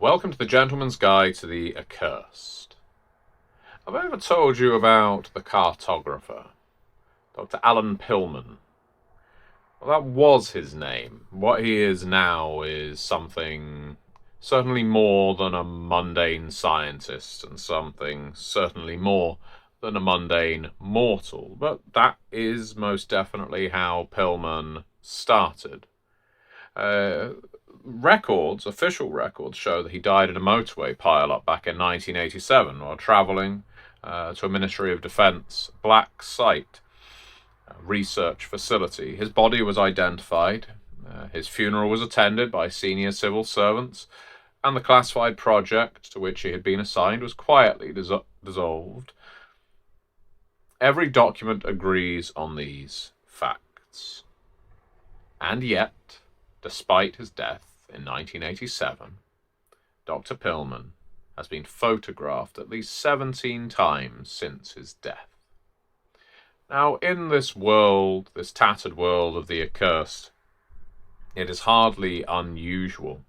Welcome to the Gentleman's Guide to the Accursed. Have I ever told you about the cartographer, Dr. Alan Pillman? Well, that was his name. What he is now is something certainly more than a mundane scientist and something certainly more than a mundane mortal. But that is most definitely how Pillman started. Official records, show that he died in a motorway pile-up back in 1987 while travelling to a Ministry of Defence black site research facility. His body was identified, his funeral was attended by senior civil servants, and the classified project to which he had been assigned was quietly dissolved. Every document agrees on these facts. And yet, despite his death in 1987, Dr. Pillman has been photographed at least 17 times since his death. Now, in this world, this tattered world of the accursed, it is hardly unusual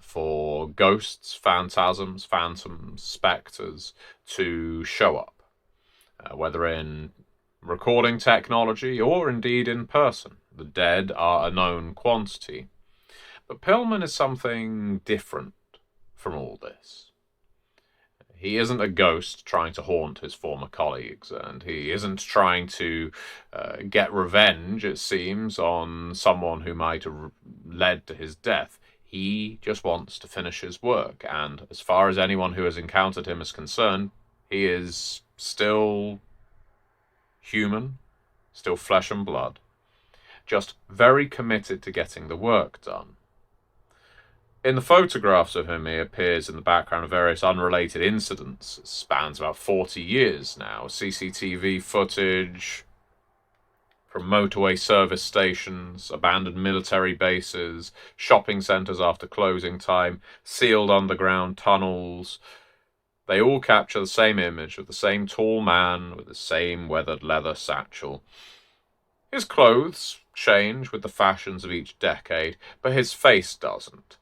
for ghosts, phantasms, spectres to show up, whether in recording technology or indeed in person. The dead are a known quantity. But Pillman is something different from all this. He isn't a ghost trying to haunt his former colleagues, and he isn't trying to get revenge, it seems, on someone who might have led to his death. He just wants to finish his work, and as far as anyone who has encountered him is concerned, he is still human, still flesh and blood, just very committed to getting the work done. In the photographs of him, he appears in the background of various unrelated incidents. It spans about 40 years now. CCTV footage from motorway service stations, abandoned military bases, shopping centres after closing time, sealed underground tunnels. They all capture the same image of the same tall man with the same weathered leather satchel. His clothes change with the fashions of each decade, but his face doesn't.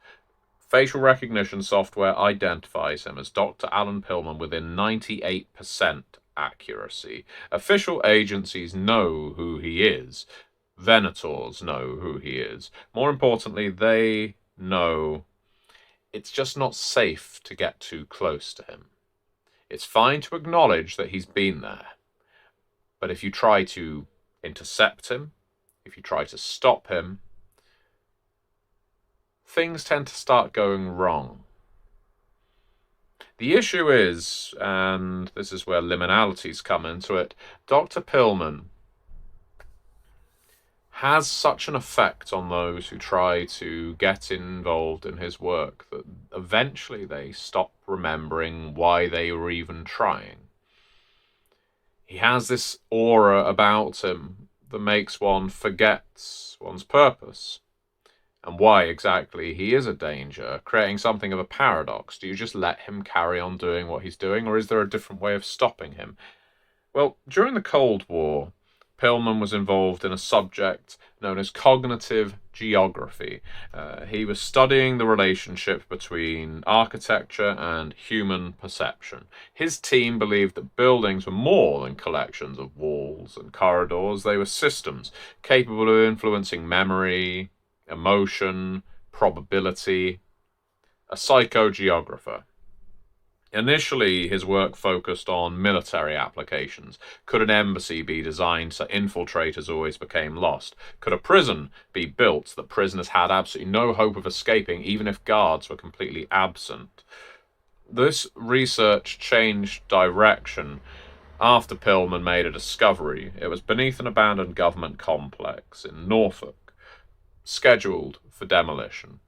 Facial recognition software identifies him as Dr. Alan Pillman within 98% accuracy. Official agencies know who he is. Venators know who he is. More importantly, they know it's just not safe to get too close to him. It's fine to acknowledge that he's been there. But if you try to intercept him, if you try to stop him, things tend to start going wrong. The issue is, and this is where liminalities come into it, Dr. Pillman has such an effect on those who try to get involved in his work that eventually they stop remembering why they were even trying. He has this aura about him that makes one forget one's purpose and why exactly he is a danger, creating something of a paradox. Do you just let him carry on doing what he's doing, or is there a different way of stopping him? Well, during the Cold War, Pillman was involved in a subject known as cognitive geography. He was studying the relationship between architecture and human perception. His team believed that buildings were more than collections of walls and corridors. They were systems capable of influencing memory, emotion, probability. A psychogeographer. Initially, his work focused on military applications. Could an embassy be designed so infiltrators always became lost? Could a prison be built so that prisoners had absolutely no hope of escaping, even if guards were completely absent? This research changed direction after Pillman made a discovery. It was beneath an abandoned government complex in Norfolk, scheduled for demolition.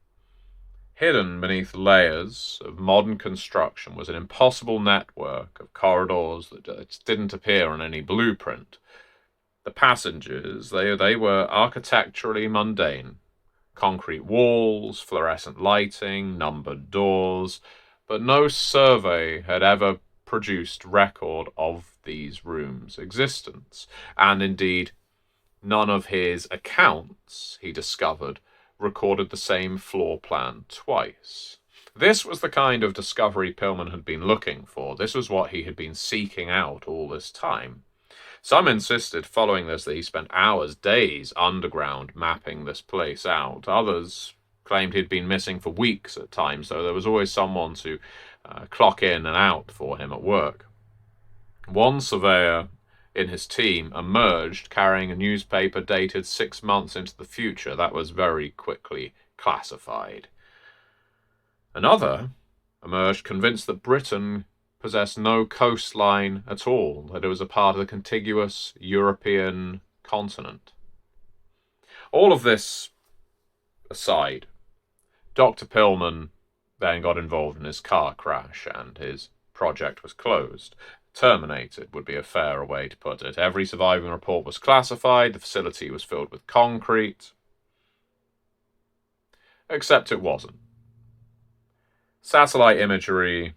Hidden beneath layers of modern construction was an impossible network of corridors that didn't appear on any blueprint. The passages, they were architecturally mundane. Concrete walls, fluorescent lighting, numbered doors, but no survey had ever produced record of these rooms' existence. And indeed, none of his accounts, he discovered, recorded the same floor plan twice. This was the kind of discovery Pillman had been looking for. This was what he had been seeking out all this time. Some insisted, following this, that he spent hours, days underground mapping this place out. Others claimed he'd been missing for weeks at times, so there was always someone to clock in and out for him at work. One surveyor in his team emerged carrying a newspaper dated 6 months into the future that was very quickly classified. Another emerged convinced that Britain possessed no coastline at all, that it was a part of the contiguous European continent. All of this aside, Dr. Pillman then got involved in his car crash and his project was closed. Terminated would be a fairer way to put it. Every surviving report was classified, the facility was filled with concrete. Except it wasn't. Satellite imagery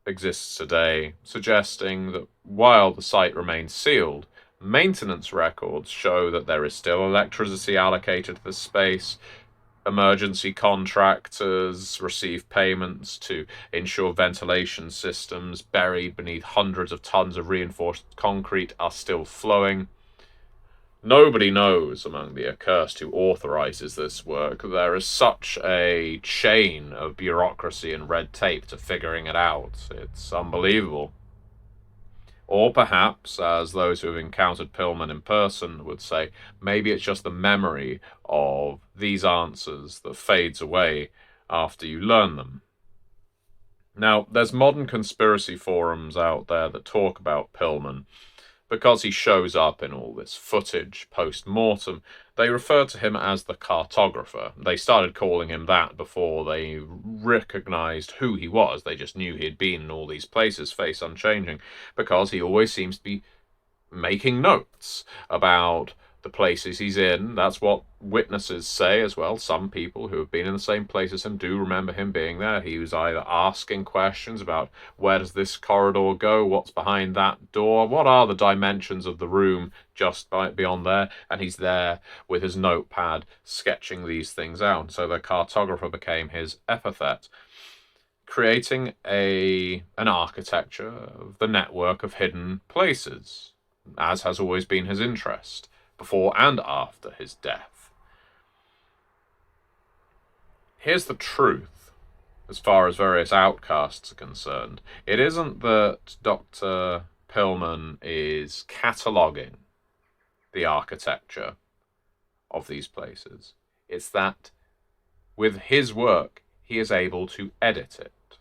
exists today, suggesting that while the site remains sealed, maintenance records show that there is still electricity allocated to the space. Emergency contractors receive payments to ensure ventilation systems buried beneath hundreds of tons of reinforced concrete are still flowing. Nobody knows among the accursed who authorizes this work. There is such a chain of bureaucracy and red tape to figuring it out. It's unbelievable. Or perhaps, as those who have encountered Pillman in person would say, maybe it's just the memory of these answers that fades away after you learn them. Now, there's modern conspiracy forums out there that talk about Pillman. Because he shows up in all this footage post-mortem, they refer to him as the cartographer. They started calling him that before they recognized who he was. They just knew he'd been in all these places, face unchanging, because he always seems to be making notes about the places he's in. That's what witnesses say as well. Some people who have been in the same place as him do remember him being there. He was either asking questions about where does this corridor go, what's behind that door, what are the dimensions of the room just beyond there, and he's there with his notepad sketching these things out. So the cartographer became his epithet, creating an architecture of the network of hidden places, as has always been his interest, before and after his death. Here's the truth, as far as various outcasts are concerned. It isn't that Dr. Pillman is cataloguing the architecture of these places. It's that with his work, he is able to edit it.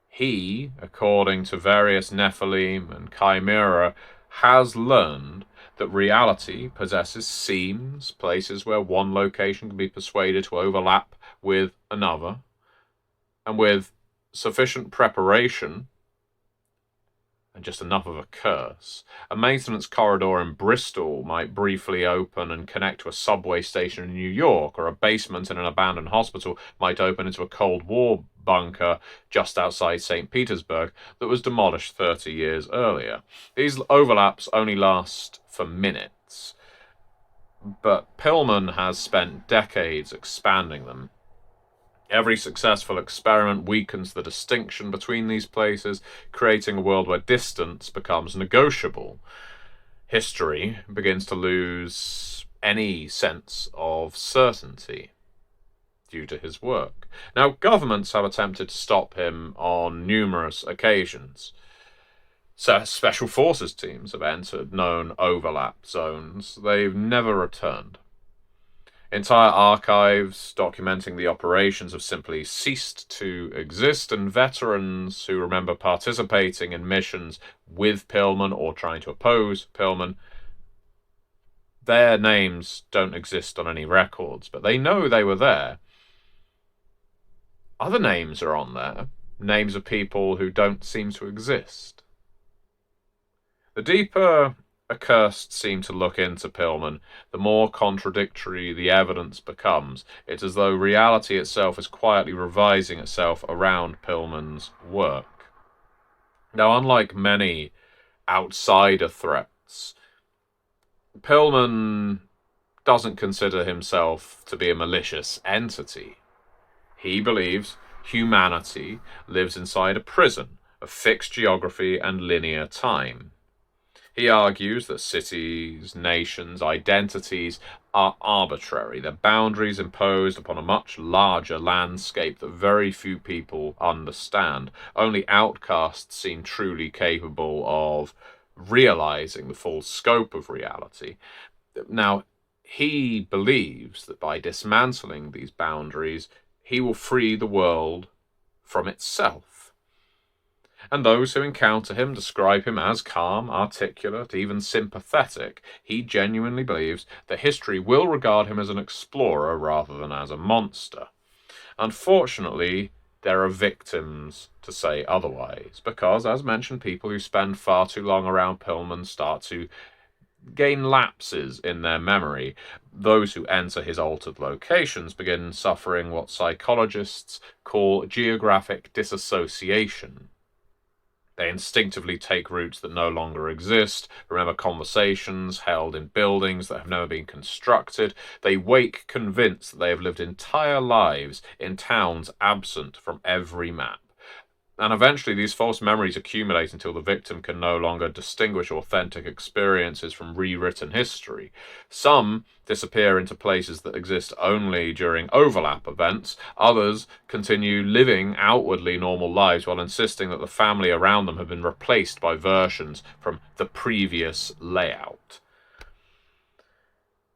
He, according to various Nephilim and Chimera, has learned that reality possesses seams, places where one location can be persuaded to overlap with another, and with sufficient preparation and just enough of a curse, a maintenance corridor in Bristol might briefly open and connect to a subway station in New York, or a basement in an abandoned hospital might open into a Cold War bunker just outside St. Petersburg that was demolished 30 years earlier. These overlaps only last for minutes, but Pillman has spent decades expanding them. Every successful experiment weakens the distinction between these places, creating a world where distance becomes negotiable. History begins to lose any sense of certainty due to his work. Now, governments have attempted to stop him on numerous occasions. So special forces teams have entered known overlap zones. They've never returned. Entire archives documenting the operations have simply ceased to exist, and veterans who remember participating in missions with Pillman or trying to oppose Pillman, their names don't exist on any records, but they know they were there. Other names are on there, names of people who don't seem to exist. The deeper accursed seem to look into Pillman, the more contradictory the evidence becomes. It's as though reality itself is quietly revising itself around Pillman's work. Now, unlike many outsider threats, Pillman doesn't consider himself to be a malicious entity. He believes humanity lives inside a prison of fixed geography and linear time. He argues that cities, nations, identities are arbitrary. They're boundaries imposed upon a much larger landscape that very few people understand. Only outcasts seem truly capable of realizing the full scope of reality. Now, he believes that by dismantling these boundaries, he will free the world from itself. And those who encounter him describe him as calm, articulate, even sympathetic. He genuinely believes that history will regard him as an explorer rather than as a monster. Unfortunately, there are victims to say otherwise, because, as mentioned, people who spend far too long around Pillman start to gain lapses in their memory. Those who enter his altered locations begin suffering what psychologists call geographic disassociation. They instinctively take routes that no longer exist, remember conversations held in buildings that have never been constructed. They wake convinced that they have lived entire lives in towns absent from every map. And eventually these false memories accumulate until the victim can no longer distinguish authentic experiences from rewritten history. Some disappear into places that exist only during overlap events. Others continue living outwardly normal lives while insisting that the family around them have been replaced by versions from the previous layout.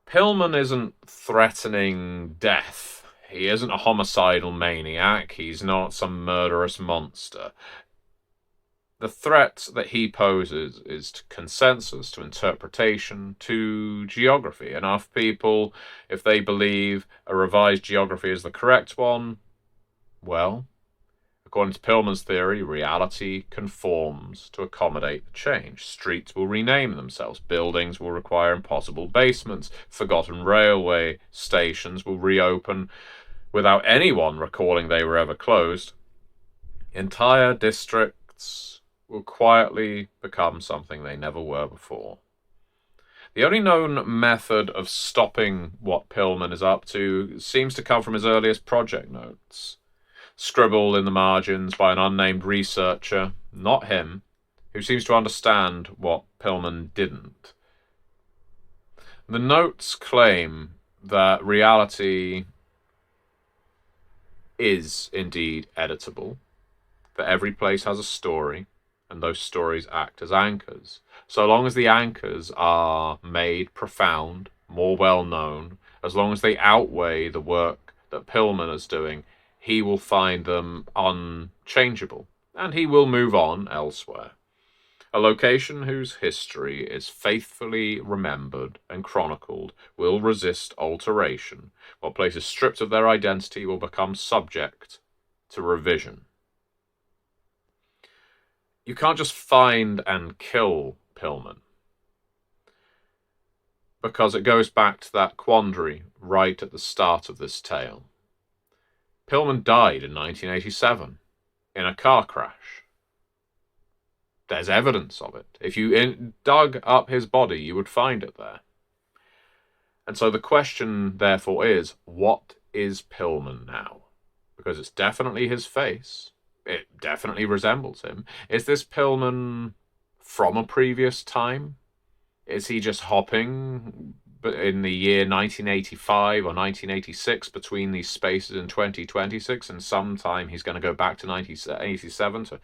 Pillman isn't threatening death. He isn't a homicidal maniac. He's not some murderous monster. The threat that he poses is to consensus, to interpretation, to geography. Enough people, if they believe a revised geography is the correct one, well, according to Pillman's theory, reality conforms to accommodate the change. Streets will rename themselves. Buildings will require impossible basements. Forgotten railway stations will reopen without anyone recalling they were ever closed. Entire districts will quietly become something they never were before. The only known method of stopping what Pillman is up to seems to come from his earliest project notes, scribbled in the margins by an unnamed researcher, not him, who seems to understand what Pillman didn't. The notes claim that reality is indeed editable, that every place has a story, and those stories act as anchors. So long as the anchors are made profound, more well-known, as long as they outweigh the work that Pillman is doing, he will find them unchangeable, and he will move on elsewhere. A location whose history is faithfully remembered and chronicled will resist alteration, while places stripped of their identity will become subject to revision. You can't just find and kill Pillman, because it goes back to that quandary right at the start of this tale. Pillman died in 1987 in a car crash. There's evidence of it. If you dug up his body, you would find it there. And so the question, therefore, is, what is Pillman now? Because it's definitely his face. It definitely resembles him. Is this Pillman from a previous time? Is he just hopping in the year 1985 or 1986 between these spaces in 2026, and sometime he's going to go back to 1987 to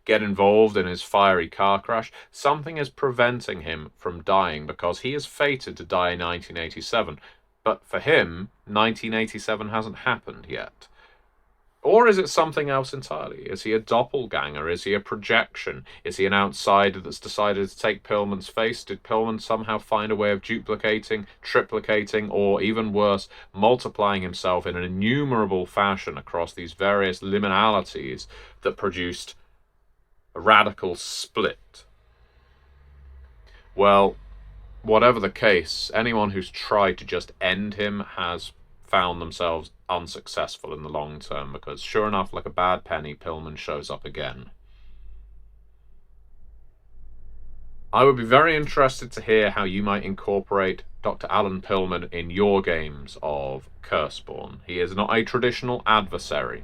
get involved in his fiery car crash? Something is preventing him from dying, because he is fated to die in 1987, but for him 1987 hasn't happened yet. Or is it something else entirely? Is he a doppelganger? Is he a projection? Is he an outsider that's decided to take Pillman's face? Did Pillman somehow find a way of duplicating, triplicating, or even worse, multiplying himself in an innumerable fashion across these various liminalities that produced a radical split? Well, whatever the case, anyone who's tried to just end him has found themselves unsuccessful in the long term, because sure enough, like a bad penny, Pillman shows up again. I would be very interested to hear how you might incorporate Dr. Alan Pillman in your games of Curseborne. He is not a traditional adversary.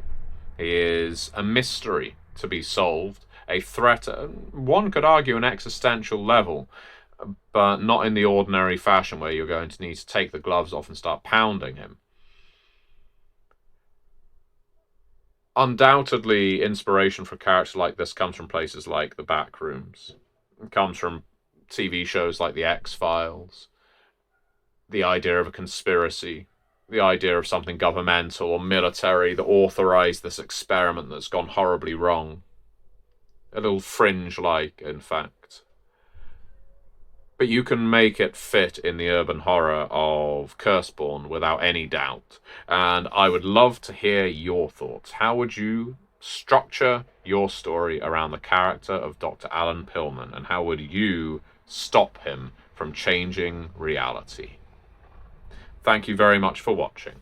He is a mystery to be solved, a threat, one could argue an existential level, but not in the ordinary fashion where you're going to need to take the gloves off and start pounding him. Undoubtedly, inspiration for a character like this comes from places like the Backrooms. It comes from TV shows like The X-Files, the idea of a conspiracy, the idea of something governmental or military that authorized this experiment that's gone horribly wrong. A little Fringe-like, in fact. But you can make it fit in the urban horror of Curseborne without any doubt. And I would love to hear your thoughts. How would you structure your story around the character of Dr. Alan Pillman? And how would you stop him from changing reality? Thank you very much for watching.